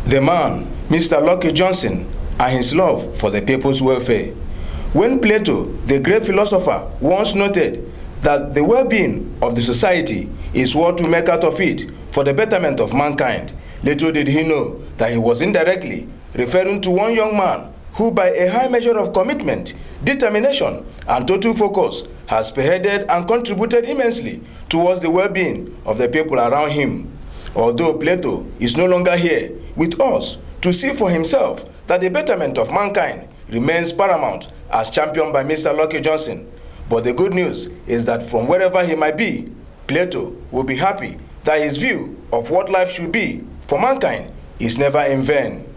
The man, Mr. Lucky Johnson, and his love for the people's welfare. When Plato, the great philosopher, once noted that the well-being of the society is what we make out of it for the betterment of mankind, little did he know that he was indirectly referring to one young man who, by a high measure of commitment, determination, and total focus, has spearheaded and contributed immensely towards the well-being of the people around him. Although Plato is no longer here with us to see for himself that the betterment of mankind remains paramount as championed by Mr. Lucky Johnson. But the good news is that from wherever he might be, Plato will be happy that his view of what life should be for mankind is never in vain.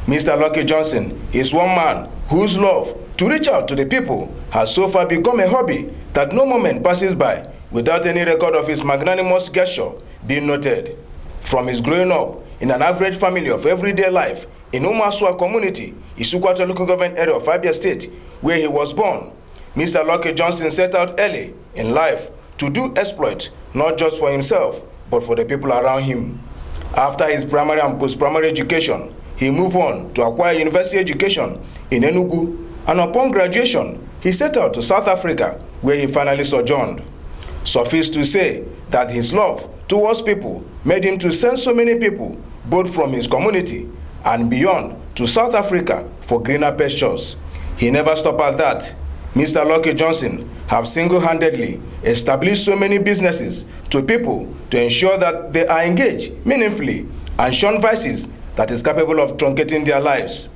Mr. Lucky Johnson is one man whose love to reach out to the people has so far become a hobby that no moment passes by without any record of his magnanimous gesture being noted. From his growing up in an average family of everyday life in Umasua community, Isukwata local government area of Abia State, where he was born, Mr. Lucky Johnson set out early in life to do exploit not just for himself, but for the people around him. After his primary and post-primary education, he moved on to acquire university education in Enugu, and upon graduation, he set out to South Africa, where he finally sojourned. Suffice to say that his love towards people made him to send so many people, both from his community and beyond, to South Africa for greener pastures. He never stopped at that. Mr. Lucky Johnson have single-handedly established so many businesses to people to ensure that they are engaged meaningfully and shun vices that is capable of truncating their lives.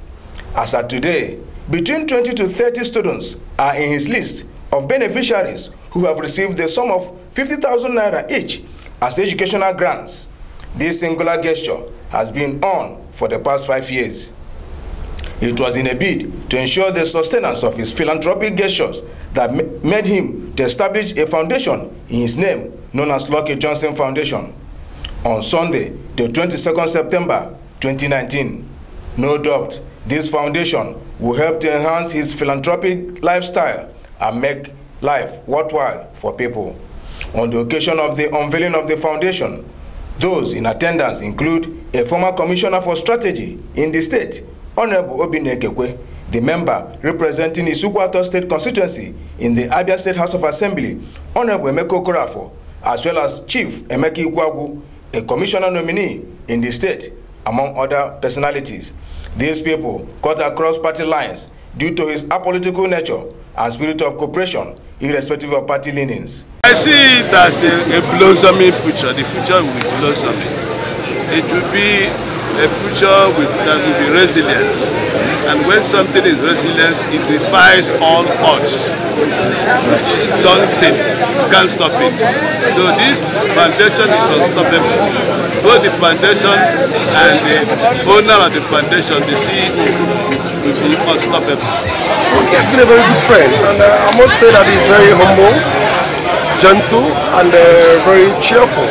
As at today, between 20 to 30 students are in his list of beneficiaries who have received the sum of 50,000 naira each as educational grants. This singular gesture has been on for the past 5 years. It was in a bid to ensure the sustenance of his philanthropic gestures that made him to establish a foundation in his name known as Lucky Johnson Foundation. On Sunday, the 22nd September 2019, no doubt this foundation will help to enhance his philanthropic lifestyle and make life worthwhile for people. On the occasion of the unveiling of the foundation, those in attendance include a former commissioner for strategy in the state, Honorable Obinne Ekekwe, the member representing Isukwata State constituency in the Abia State House of Assembly, Honorable Emeka Okorafo, as well as Chief Emeka Ikwagu, a commissioner nominee in the state, among other personalities. These people cut across party lines due to his apolitical nature and spirit of cooperation, irrespective of party leanings. I see it as a blossoming future. The future will be blossoming. It will be a future that will be resilient. And when something is resilient, it defies all odds. It is daunting. You can't stop it. So this foundation is unstoppable. Both the foundation and the owner of the foundation, the CEO, will be unstoppable. Lucky has been a very good friend, and I must say that he's very humble, gentle, and very cheerful.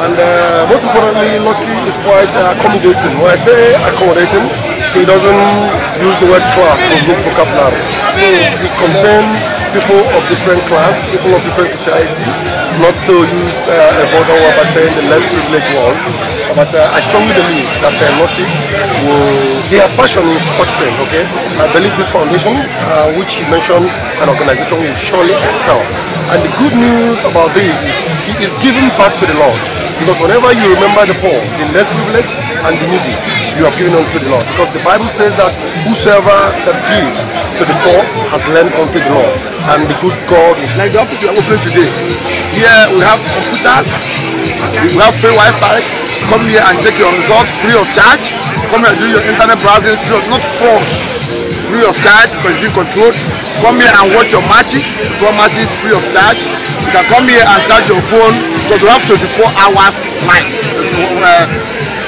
And most importantly, Lucky is quite accommodating. When I say accommodating, he doesn't use the word class or good vocabulary. So he contains people of different class, people of different society, not to use a vulgar word by saying the less privileged ones. But I strongly believe that Lucky he has passion in such things, okay? I believe this foundation, which he mentioned, an organization will surely excel. And the good news about this is he is giving back to the Lord. Because whenever you remember the poor, the less privileged and the needy, you have given unto the Lord. Because the Bible says that whosoever that gives to the poor has lent unto the Lord. And the good God, like the office we are opening today, here we have computers, we have free Wi-Fi. Come here and check your results free of charge. Come here and do your internet browsing free of, not fraud, free of charge because it's being controlled. Come here and watch your matches, football matches free of charge. You can come here and charge your phone because we have 24 hours light.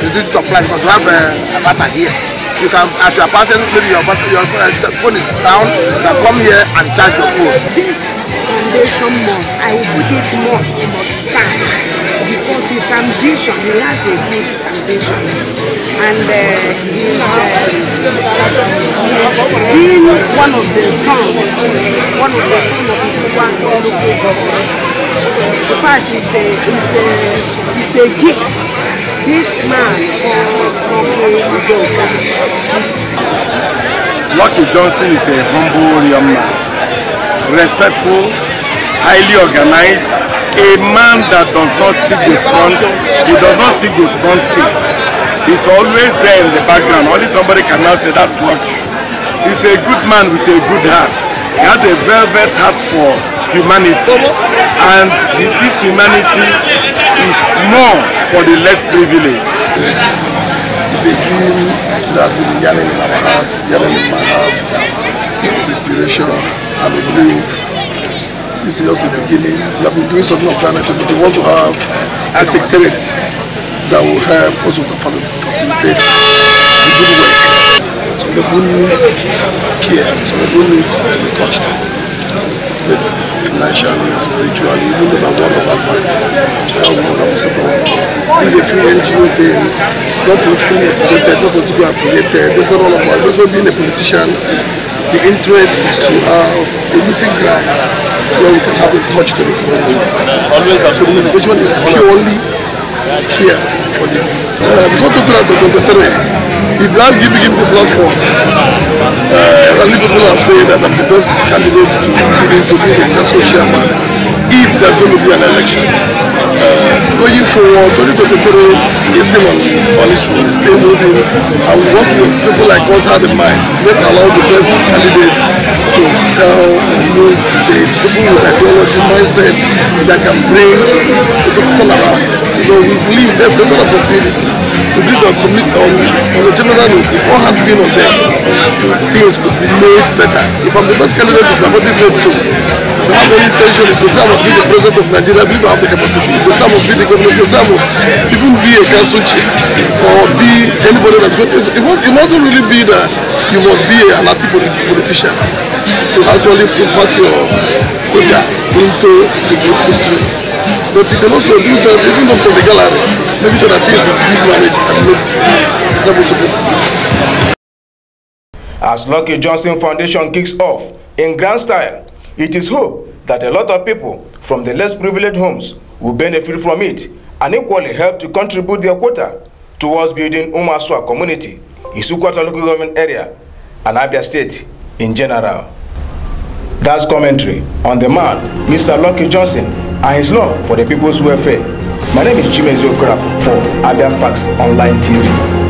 This is supply because we have a battery here. So you can, as you are passing, maybe your phone is down, you can come here and charge your phone. This foundation must, I will put it must stand because his ambition, he has a good ambition, and he's been one of the sons of his local government. In fact, it's a gift. This man from Lucky Johnson is a humble young man, respectful, highly organized, a man that does not seek the front, he does not seek the front seats. He's always there in the background. Only somebody can now say that's Lucky. He's a good man with a good heart. He has a velvet heart for humanity, and this humanity is more for the less privileged. It's a dream that has been yearning in our hearts, yearning in my heart. It's inspiration, and we believe this is just the beginning. We have been doing something of that nature, but we want to have a secretariat that will help us to facilitate the good work. Some people needs care, some people needs to be touched, but financially, spiritually, even with a word of advice. So I will have to set up. This is a free NGO thing. It's not politically motivated, not politically affiliated. There's not all of that. There's not being a politician. The interest is to have a meeting ground where we can have a touch to the community. So the motivation is purely care for the before 2023, if God give him the platform, many people have said that I'm the best candidate to fit into being a council chairman if there's going to be an election. Going forward, 2023 is still on its own, it's still moving, and what people like us had in mind, let's allow the best candidates to still move the state, people with ideology, mindset that can bring the people around. You know, we believe there's a lot of PDP. We believe that on a general note, if all has been on them, things could be made better. If I'm the best candidate, if I've already said so, I don't have any intention. If they say I must be the president of Nigeria, I believe I have the capacity. If they say I must be the governor, if they say I must even be a council chair or be anybody that's good. It mustn't really be that you must be an active politician to actually impact your quota into the political stream. But you can also do that even though from the gallery, making sure that things is being managed and made accessible to people. As Lucky Johnson Foundation kicks off in grand style, it is hoped that a lot of people from the less privileged homes will benefit from it and equally help to contribute their quota towards building Umaswa community, Isukwata local government area, and Abia State in general. That's commentary on the man, Mr. Lucky Johnson, and his love for the people's welfare. My name is Chimezie Okorafor for Abia Facts Online TV.